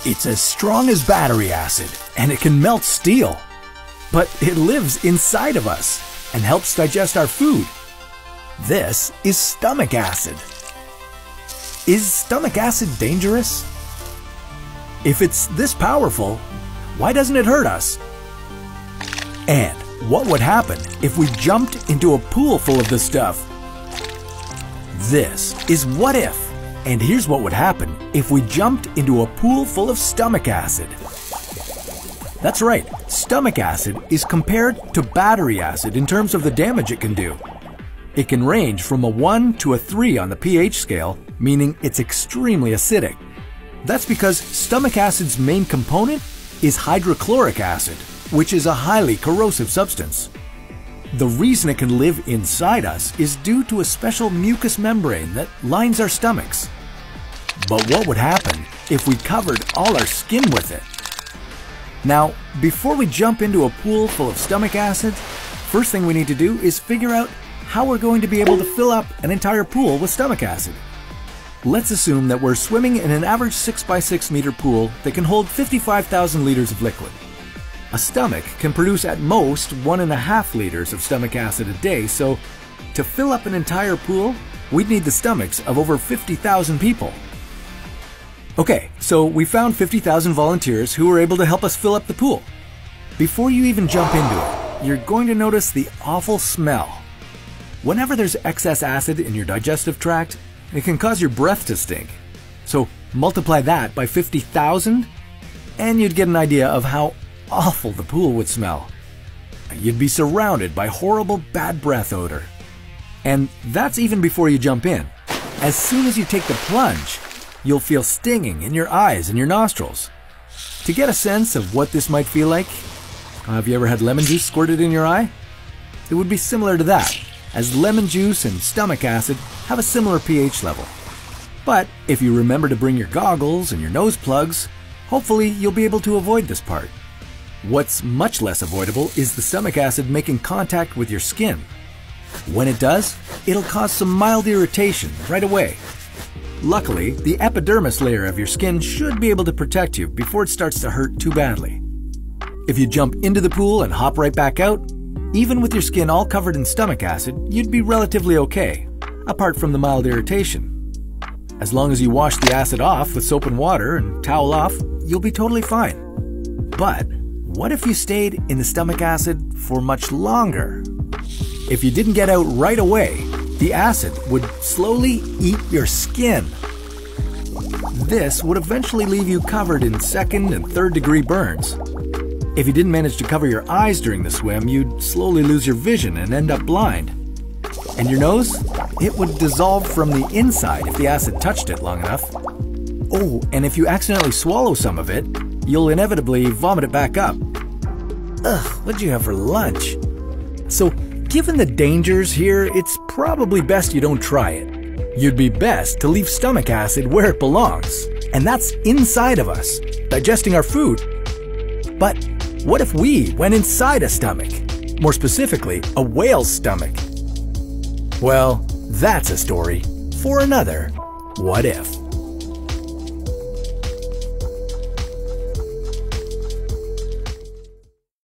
It's as strong as battery acid, and it can melt steel. But it lives inside of us and helps digest our food. This is stomach acid. Is stomach acid dangerous? If it's this powerful, why doesn't it hurt us? And what would happen if we jumped into a pool full of this stuff? This is What If. And here's what would happen if we jumped into a pool full of stomach acid. That's right, stomach acid is compared to battery acid in terms of the damage it can do. It can range from a 1 to a 3 on the pH scale, meaning it's extremely acidic. That's because stomach acid's main component is hydrochloric acid, which is a highly corrosive substance. The reason it can live inside us is due to a special mucous membrane that lines our stomachs. But what would happen if we covered all our skin with it? Now, before we jump into a pool full of stomach acid, first thing we need to do is figure out how we're going to be able to fill up an entire pool with stomach acid. Let's assume that we're swimming in an average 6 by 6 meter pool that can hold 55,000 liters of liquid. A stomach can produce at most 1.5 liters of stomach acid a day, so to fill up an entire pool, we'd need the stomachs of over 50,000 people. Okay, so we found 50,000 volunteers who were able to help us fill up the pool. Before you even jump into it, you're going to notice the awful smell. Whenever there's excess acid in your digestive tract, it can cause your breath to stink. So multiply that by 50,000 and you'd get an idea of how awful the pool would smell. You'd be surrounded by horrible bad breath odor. And that's even before you jump in. As soon as you take the plunge, you'll feel stinging in your eyes and your nostrils. To get a sense of what this might feel like, have you ever had lemon juice squirted in your eye? It would be similar to that, as lemon juice and stomach acid have a similar pH level. But if you remember to bring your goggles and your nose plugs, hopefully you'll be able to avoid this part. What's much less avoidable is the stomach acid making contact with your skin. When it does, it'll cause some mild irritation right away. Luckily, the epidermis layer of your skin should be able to protect you before it starts to hurt too badly. If you jump into the pool and hop right back out, even with your skin all covered in stomach acid, you'd be relatively okay, apart from the mild irritation. As long as you wash the acid off with soap and water and towel off, you'll be totally fine. But what if you stayed in the stomach acid for much longer? If you didn't get out right away, the acid would slowly eat your skin. This would eventually leave you covered in 2nd and 3rd degree burns. If you didn't manage to cover your eyes during the swim, you'd slowly lose your vision and end up blind. And your nose? It would dissolve from the inside if the acid touched it long enough. Oh, and if you accidentally swallow some of it, you'll inevitably vomit it back up. Ugh, what'd you have for lunch? So, given the dangers here, it's probably best you don't try it. You'd be best to leave stomach acid where it belongs, and that's inside of us, digesting our food. But what if we went inside a stomach? More specifically, a whale's stomach? Well, that's a story for another What If.